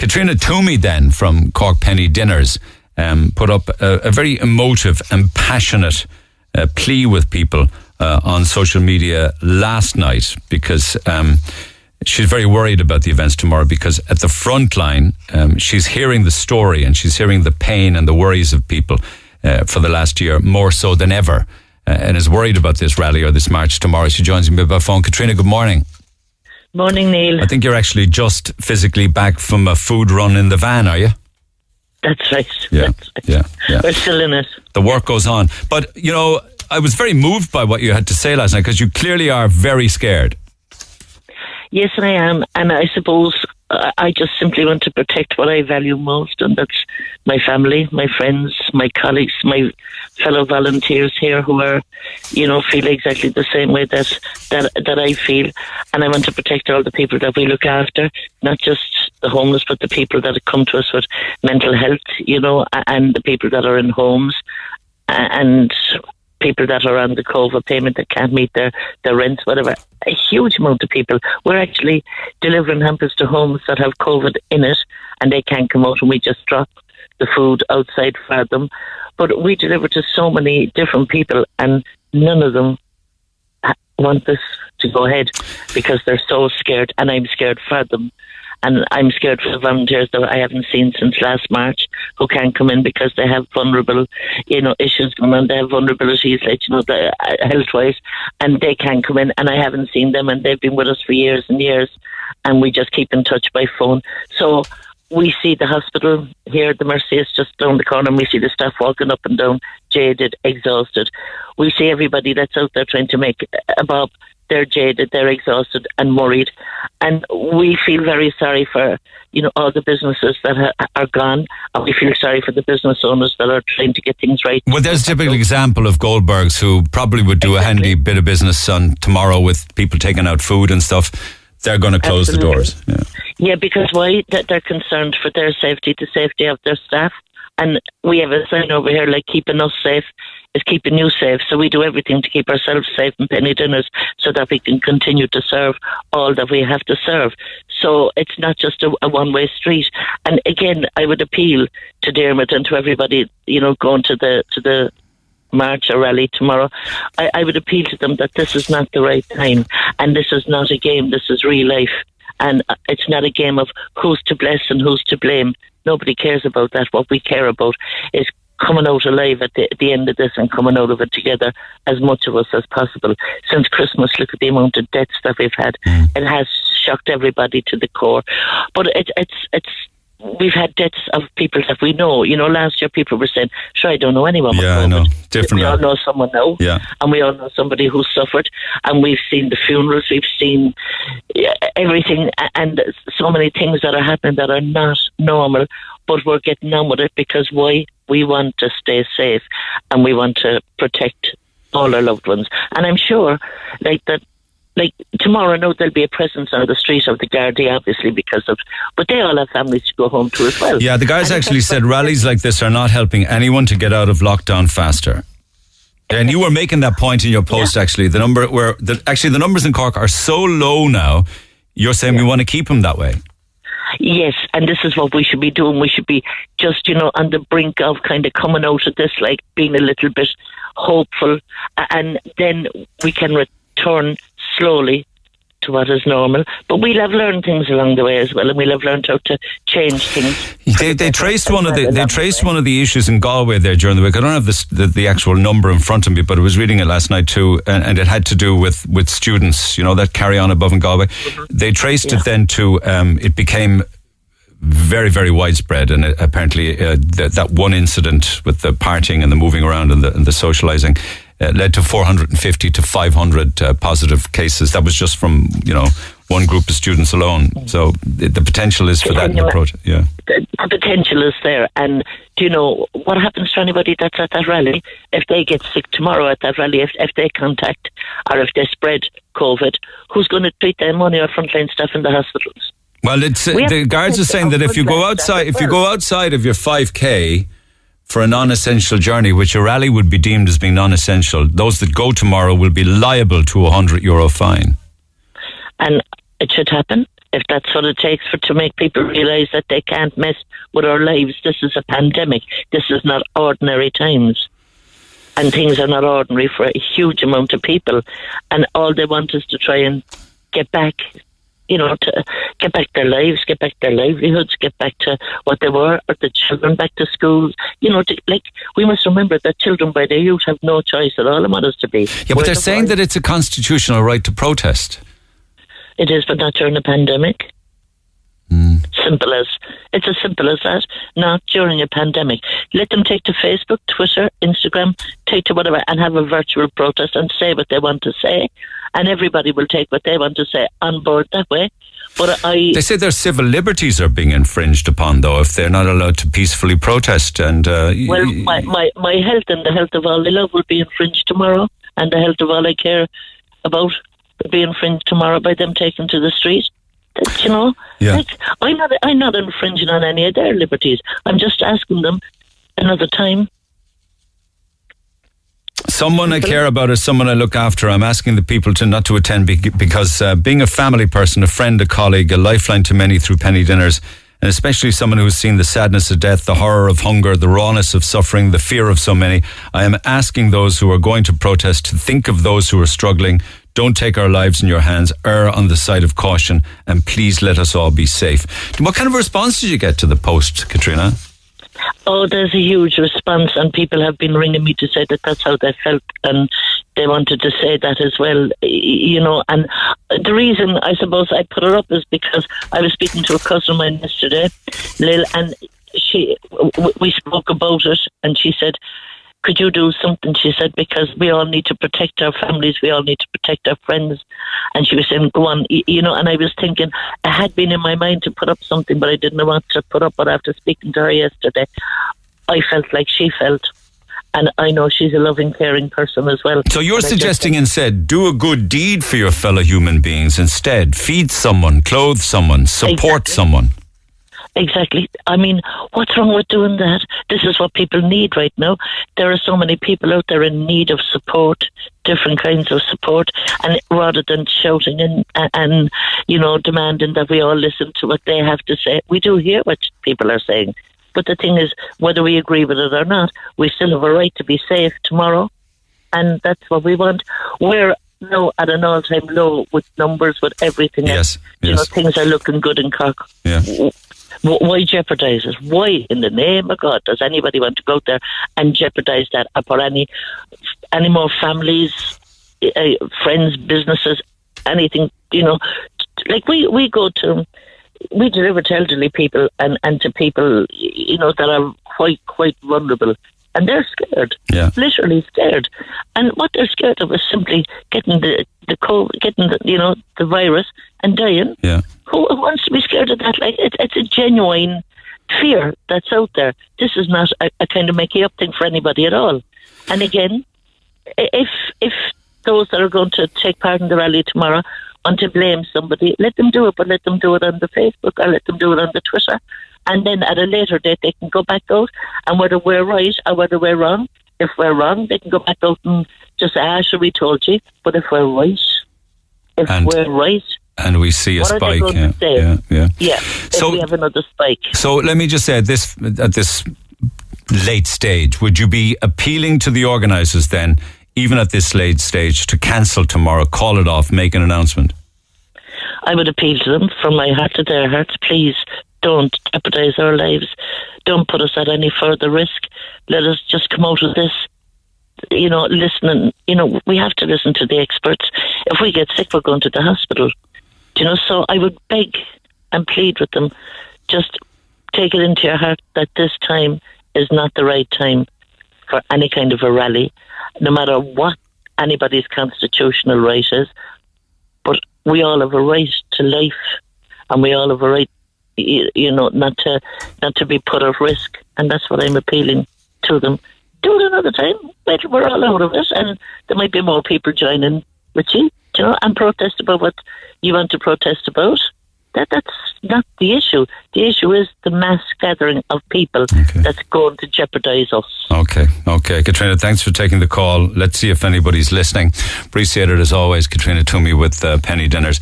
Caitriona Twomey then from Cork Penny Dinners put up a very emotive and passionate plea with people on social media last night because she's very worried about the events tomorrow because at the front line she's hearing the story and she's hearing the pain and the worries of people for the last year more so than ever and is worried about this rally or this march tomorrow. She joins me by phone. Caitriona, good morning. Morning, Neil. I think you're actually just physically back from a food run in the van, are you? That's right. Yeah, That's right. yeah. We're still in it. The work goes on. But, you know, I was very moved by what you had to say last night because you clearly are very scared. Yes, I am. And I suppose I just simply want to protect what I value most, and that's my family, my friends, my colleagues, my fellow volunteers here who are, feel exactly the same way that I feel. And I want to protect all the people that we look after, not just the homeless, but the people that come to us with mental health, and the people that are in homes and people that are on the COVID payment that can't meet their rents, whatever. A huge amount of people. We're actually delivering hampers to homes that have COVID in it and they can't come out, and we just drop the food outside for them. But we deliver to so many different people and none of them want this to go ahead because they're so scared, and I'm scared for them. And I'm scared for the volunteers that I haven't seen since last March who can't come in because they have vulnerable, issues going on. They have vulnerabilities, health-wise, and they can't come in. And I haven't seen them, and they've been with us for years and years. And we just keep in touch by phone. So we see the hospital here, the Mercy is just down the corner, and we see the staff walking up and down, jaded, exhausted. We see everybody that's out there trying to make a bob. They're jaded, they're exhausted and worried. And we feel very sorry for, all the businesses that are gone. And we feel sorry for the business owners that are trying to get things right. Well, there's a typical example of Goldbergs who probably would do a handy bit of business on tomorrow with people taking out food and stuff. They're going to close the doors. Yeah, because why? They're concerned for their safety, the safety of their staff. And we have a sign over here like keeping us safe is keeping you safe. So we do everything to keep ourselves safe in Penny Dinners so that we can continue to serve all that we have to serve. So it's not just a one-way street. And again, I would appeal to Dermot and to everybody, going to the march or rally tomorrow. I would appeal to them that this is not the right time, and this is not a game, this is real life. And it's not a game of who's to bless and who's to blame. Nobody cares about that. What we care about is coming out alive at the end of this and coming out of it together, as much of us as possible. Since Christmas, look at the amount of deaths that we've had. It has shocked everybody to the core. But it's we've had deaths of people that we know. Last year people were saying, sure, I don't know anyone with COVID. I know. Different. We all know someone now. Yeah. And we all know somebody who suffered. And we've seen the funerals, we've seen everything, and so many things that are happening that are not normal, but we're getting on with it because why? We want to stay safe and we want to protect all our loved ones. And I'm sure tomorrow, I know there'll be a presence on the street of the Gardaí, obviously, but they all have families to go home to as well. Yeah, the guys actually said rallies like this are not helping anyone to get out of lockdown faster. And you were making that point in your post, actually. The numbers in Cork are so low now, you're saying we want to keep them that way. Yes, and this is what we should be doing. We should be just, on the brink of kind of coming out of this, like being a little bit hopeful, and then we can return slowly to what is normal. But we'll have learned things along the way as well, and we'll have learned how to change things. They traced one of the issues in Galway there during the week. I don't have the actual number in front of me, but I was reading it last night too, and it had to do with students, that carry on above in Galway. Mm-hmm. They traced it then to it became very, very widespread, and apparently that one incident with the partying and the moving around and the socialising led to 450 to 500 positive cases. That was just from one group of students alone. So the potential is for that approach. Yeah, the potential is there. And do you know what happens to anybody that's at that rally if they get sick tomorrow at that rally? If they contact or if they spread COVID, who's going to treat them? Only our frontline staff in the hospitals. Well, the guards are saying that if you go outside of your 5K for a non-essential journey, which a rally would be deemed as being non-essential, those that go tomorrow will be liable to €100 fine. And it should happen. if that's what it takes to make people realise that they can't mess with our lives. This is a pandemic. This is not ordinary times. And things are not ordinary for a huge amount of people. And all they want is to try and get back, to get back their lives, get back their livelihoods, get back to what they were, or the children back to schools. We must remember that children by their youth have no choice at all in what is to be. Yeah, but they're saying that it's a constitutional right to protest. It is, but not during a pandemic. It's as simple as that. Not during a pandemic. Let them take to Facebook, Twitter, Instagram, take to whatever, and have a virtual protest and say what they want to say, and everybody will take what they want to say on board that way. But they say their civil liberties are being infringed upon, though, if they're not allowed to peacefully protest. And my health and the health of all I love will be infringed tomorrow, and the health of all I care about will be infringed tomorrow by them taking to the street. Yeah. I'm not infringing on any of their liberties. I'm just asking them another time. Someone I care about is someone I look after. I'm asking the people not to attend because being a family person, a friend, a colleague, a lifeline to many through Penny Dinners, and especially someone who has seen the sadness of death, the horror of hunger, the rawness of suffering, the fear of so many, I am asking those who are going to protest to think of those who are struggling. Don't take our lives in your hands. Err on the side of caution, and please let us all be safe. What kind of response did you get to the post, Caitriona? Oh, there's a huge response, and people have been ringing me to say that that's how they felt, and they wanted to say that as well, and the reason I suppose I put her up is because I was speaking to a cousin of mine yesterday, Lil, and we spoke about it, and she said, could you do something? She said, because we all need to protect our families, we all need to protect our friends. And she was saying, go on, and I was thinking, I had been in my mind to put up something, but I didn't want to put up. But after speaking to her yesterday, I felt like she felt. And I know she's a loving, caring person as well. So you're suggesting instead, do a good deed for your fellow human beings instead. Feed someone, clothe someone, support someone. Exactly. I mean, what's wrong with doing that? This is what people need right now. There are so many people out there in need of support, different kinds of support, and rather than shouting and demanding that we all listen to what they have to say, we do hear what people are saying. But the thing is, whether we agree with it or not, we still have a right to be safe tomorrow, and that's what we want. We're now at an all-time low with numbers, with everything. Yes. Things are looking good in Cork. Yeah. Why jeopardise it? Why, in the name of God, does anybody want to go out there and jeopardise that for any more families, friends, businesses, anything? Like we deliver to elderly people and to people that are quite vulnerable, and they're scared, literally scared. And what they're scared of is simply getting the COVID, getting the virus and dying. Yeah. Who wants to be scared of that? Like it's a genuine fear that's out there. This is not a kind of make up thing for anybody at all. And again, if those that are going to take part in the rally tomorrow want to blame somebody, let them do it, but let them do it on the Facebook or let them do it on the Twitter. And then at a later date, they can go back out, and whether we're right or whether we're wrong, if we're wrong, they can go back out and just say, sure, we told you. But if we're right, and we see a spike, so we have another spike. So let me just say, at this late stage, would you be appealing to the organisers then, even at this late stage, to cancel tomorrow, call it off, make an announcement? I would appeal to them from my heart to their hearts. Please don't jeopardise our lives. Don't put us at any further risk. Let us just come out of this, listening. We have to listen to the experts. If we get sick, we're going to the hospital. So I would beg and plead with them, just take it into your heart that this time is not the right time for any kind of a rally, no matter what anybody's constitutional right is. But we all have a right to life, and we all have a right, not to be put at risk. And that's what I'm appealing to them. Do it another time. Wait till we're all out of it, and there might be more people joining with you, and protest about what you want to protest about. That's not the issue. The issue is the mass gathering of people that's going to jeopardise us. Okay. Caitriona, thanks for taking the call. Let's see if anybody's listening. Appreciate it as always. Caitriona Twomey with Penny Dinners.